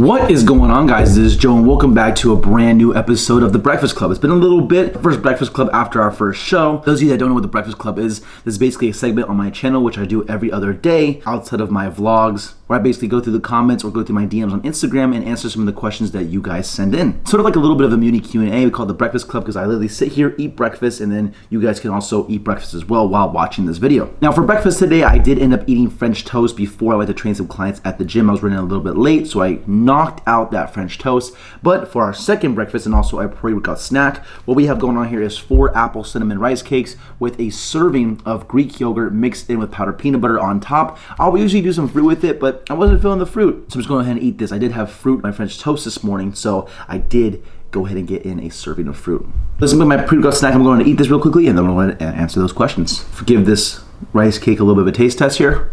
What is going on, guys? This is Joe and welcome back to a brand new episode of The Breakfast Club. It's been a little bit. First Breakfast Club after our first show. Those of you that don't know what The Breakfast Club is, this is basically a segment on my channel which I do every other day outside of my vlogs, where I basically go through the comments or go through my DMs on Instagram and answer some of the questions that you guys send in. Sort of like a little bit of a mini Q&A. We call it The Breakfast Club because I literally sit here, eat breakfast, and then you guys can also eat breakfast as well while watching this video. Now for breakfast today, I did end up eating French toast before I went to train some clients at the gym. I was running a little bit late, so I knocked out that French toast. But for our second breakfast and also our pre-workout snack, what we have going on here is 4 apple cinnamon rice cakes with a serving of Greek yogurt mixed in with powdered peanut butter on top. I'll usually do some fruit with it, but I wasn't feeling the fruit, so I'm just going ahead and eat this. I did have fruit in my French toast this morning, so I did go ahead and get in a serving of fruit. This is my pre-workout snack. I'm going to eat this real quickly and then I'm going to answer those questions. Give this rice cake a little bit of a taste test here.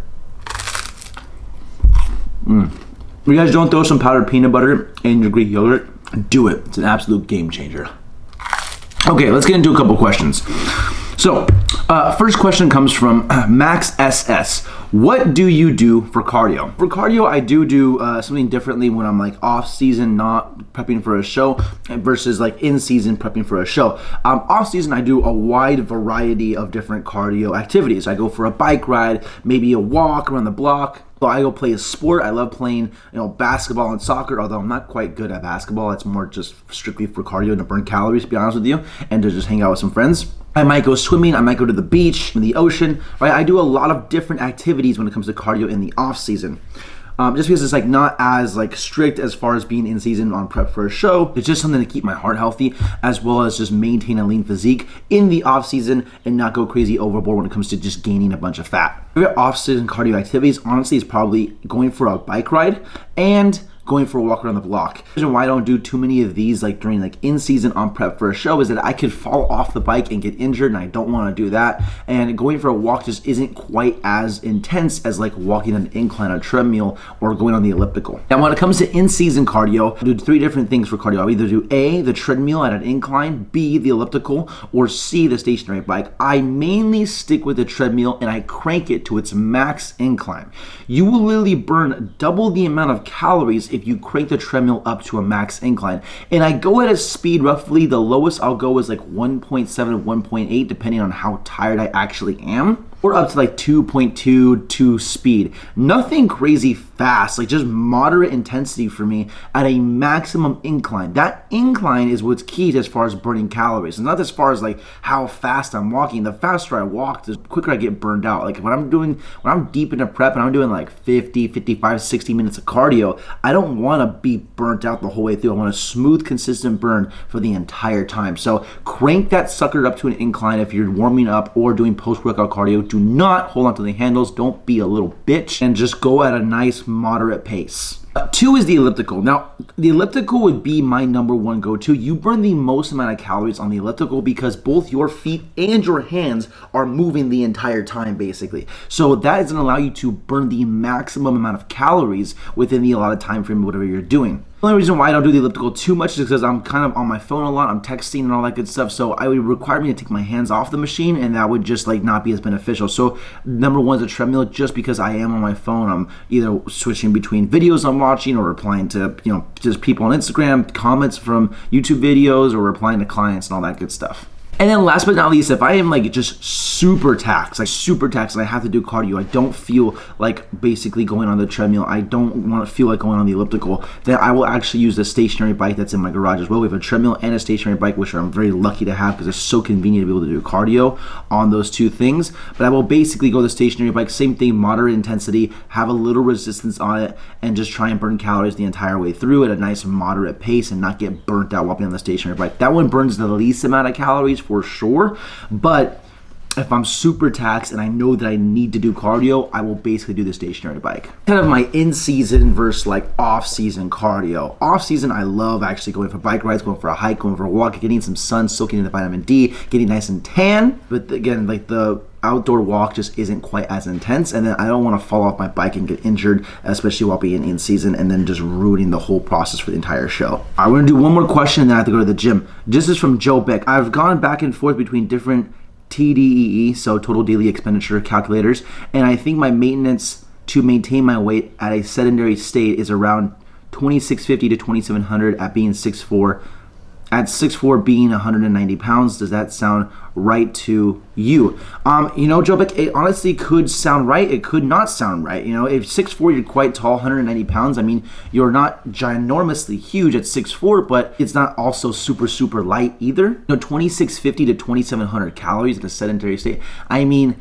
If you guys don't throw some powdered peanut butter in your Greek yogurt, do it. It's an absolute game changer. Okay, let's get into a couple questions. So, first question comes from Max SS. What do you do for cardio? For cardio, I do something differently when I'm like off season, not prepping for a show, versus like in season prepping for a show. Off season, I do a wide variety of different cardio activities. I go for a bike ride, maybe a walk around the block. So I go play a sport. I love playing, basketball and soccer, although I'm not quite good at basketball. It's more just strictly for cardio and to burn calories, to be honest with you, and to just hang out with some friends. I might go swimming, I might go to the beach, in the ocean, right? I do a lot of different activities when it comes to cardio in the off season. Just because it's like not as like strict as far as being in season on prep for a show. It's just something to keep my heart healthy, as well as just maintain a lean physique in the off season and not go crazy overboard when it comes to just gaining a bunch of fat. Favorite off season cardio activities, honestly, is probably going for a bike ride and going for a walk around the block. The reason why I don't do too many of these like during like in season on prep for a show is that I could fall off the bike and get injured, and I don't want to do that. And going for a walk just isn't quite as intense as like walking an incline on a treadmill or going on the elliptical. Now when it comes to in season cardio, I do 3 different things for cardio. I'll either do A, the treadmill at an incline, B, the elliptical, or C, the stationary bike. I mainly stick with the treadmill and I crank it to its max incline. You will literally burn double the amount of calories if you crank the treadmill up to a max incline. And I go at a speed, roughly the lowest I'll go is like 1.7 to 1.8 depending on how tired I actually am, or up to like 2.2 speed. Nothing crazy fast, like just moderate intensity for me at a maximum incline. That incline is what's key as far as burning calories. It's not as far as like how fast I'm walking. The faster I walk, the quicker I get burned out. Like when I'm deep into prep and I'm doing like 50, 55, 60 minutes of cardio, I don't want to be burnt out the whole way through. I want a smooth, consistent burn for the entire time. So crank that sucker up to an incline if you're warming up or doing post-workout cardio. Do not hold on to the handles. Don't be a little bitch and just go at a nice moderate pace. 2 is the elliptical. Now, the elliptical would be my number 1 go-to. You burn the most amount of calories on the elliptical because both your feet and your hands are moving the entire time, basically. So that is going to allow you to burn the maximum amount of calories within the allotted time frame, whatever you're doing. The only reason why I don't do the elliptical too much is because I'm kind of on my phone a lot. I'm texting and all that good stuff. So it would require me to take my hands off the machine, and that would just like not be as beneficial. So number 1 is a treadmill, just because I am on my phone. I'm either switching between videos I'm watching or replying to, just people on Instagram, comments from YouTube videos, or replying to clients and all that good stuff. And then last but not least, if I am like just super taxed and I have to do cardio, I don't feel like basically going on the treadmill, I don't want to feel like going on the elliptical, then I will actually use the stationary bike that's in my garage as well. We have a treadmill and a stationary bike, which I'm very lucky to have because it's so convenient to be able to do cardio on those 2 things. But I will basically go the stationary bike, same thing, moderate intensity, have a little resistance on it, and just try and burn calories the entire way through at a nice moderate pace and not get burnt out while being on the stationary bike. That one burns the least amount of calories for sure, but if I'm super taxed and I know that I need to do cardio, I will basically do the stationary bike. Kind of my in-season versus like off-season cardio. Off-season, I love actually going for bike rides, going for a hike, going for a walk, getting some sun, soaking in the vitamin D, getting nice and tan. But again, like the outdoor walk just isn't quite as intense, and then I don't want to fall off my bike and get injured, especially while being in season, and then just ruining the whole process for the entire show. I want to do one more question, and then I have to go to the gym. This is from Joe Beck. I've gone back and forth between different TDEE, so total daily expenditure calculators, and I think my maintenance to maintain my weight at a sedentary state is around 2650 to 2700 at being 6'4". At 6'4", being 190 pounds, does that sound right to you? Jovic, it honestly could sound right. It could not sound right. If 6'4", you're quite tall, 190 pounds. I mean, you're not ginormously huge at 6'4", but it's not also super, super light either. 2650 to 2700 calories in a sedentary state. I mean,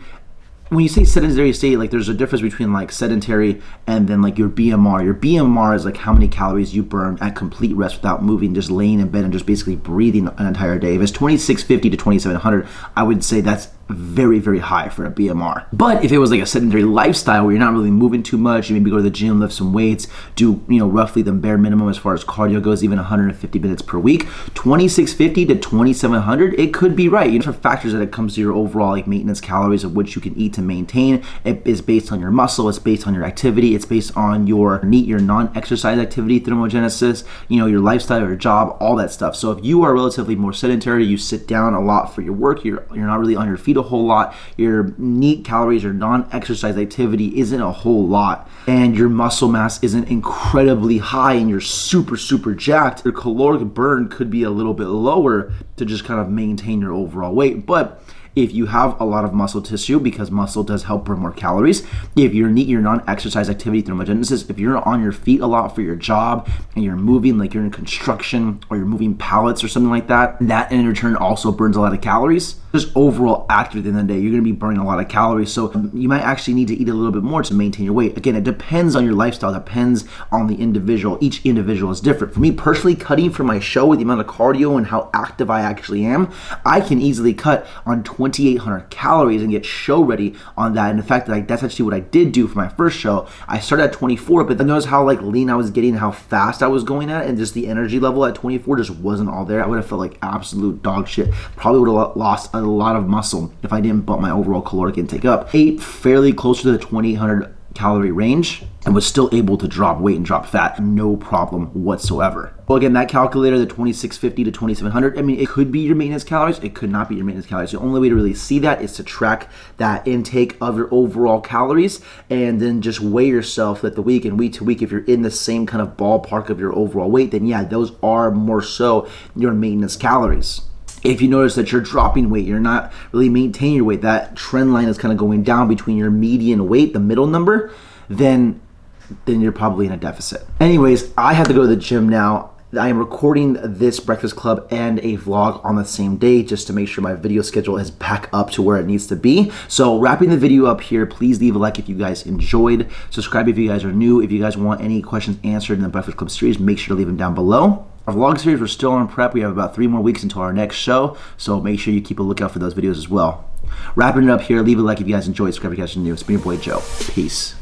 when you say sedentary state, like there's a difference between like sedentary and then like your BMR. Your BMR is like how many calories you burned at complete rest without moving, just laying in bed and just basically breathing an entire day. If it's 2650 to 2700, I would say that's very, very high for a BMR. But if it was like a sedentary lifestyle where you're not really moving too much, you maybe go to the gym, lift some weights, do roughly the bare minimum as far as cardio goes, even 150 minutes per week, 2650 to 2700, it could be right. For factors that it comes to your overall like maintenance calories of which you can eat to maintain, it is based on your muscle, it's based on your activity, it's based on your non-exercise activity, thermogenesis, your lifestyle, your job, all that stuff. So if you are relatively more sedentary, you sit down a lot for your work, you're not really on your feet a whole lot, your NEAT calories or non-exercise activity isn't a whole lot, and your muscle mass isn't incredibly high and you're super, super jacked, your caloric burn could be a little bit lower to just kind of maintain your overall weight. But if you have a lot of muscle tissue, because muscle does help burn more calories, if your NEAT, your non-exercise activity thermogenesis, if you're on your feet a lot for your job and you're moving, like you're in construction or you're moving pallets or something like that, that in return also burns a lot of calories. Just overall active at the end of the day, you're going to be burning a lot of calories. So you might actually need to eat a little bit more to maintain your weight. Again, it depends on your lifestyle, depends on the individual. Each individual is different. For me personally, cutting for my show with the amount of cardio and how active I actually am, I can easily cut on 2,800 calories and get show ready on that. And the fact that that's actually what I did do for my first show. I started at 24, but then notice how like lean I was getting, how fast I was going at, and just the energy level at 24 just wasn't all there. I would have felt like absolute dog shit. Probably would have lost a lot of muscle if I didn't bump my overall caloric intake up. Ate fairly close to the 2,800 calorie range and was still able to drop weight and drop fat, no problem whatsoever. Well, again, that calculator, the 2650 to 2700, I mean, it could be your maintenance calories, it could not be your maintenance calories. The only way to really see that is to track that intake of your overall calories and then just weigh yourself at the week and week to week. If you're in the same kind of ballpark of your overall weight, then yeah, those are more so your maintenance calories. If you notice that you're dropping weight, you're not really maintaining your weight, that trend line is kind of going down between your median weight, the middle number, then you're probably in a deficit. Anyways, I have to go to the gym now. I am recording this Breakfast Club and a vlog on the same day just to make sure my video schedule is back up to where it needs to be. So wrapping the video up here, please leave a like if you guys enjoyed. Subscribe if you guys are new. If you guys want any questions answered in the Breakfast Club series, make sure to leave them down below. Our vlog series, we're still on prep. We have about 3 more weeks until our next show, so make sure you keep a lookout for those videos as well. Wrapping it up here, leave a like if you guys enjoyed. Subscribe if you guys are new. It's been your boy Joe. Peace.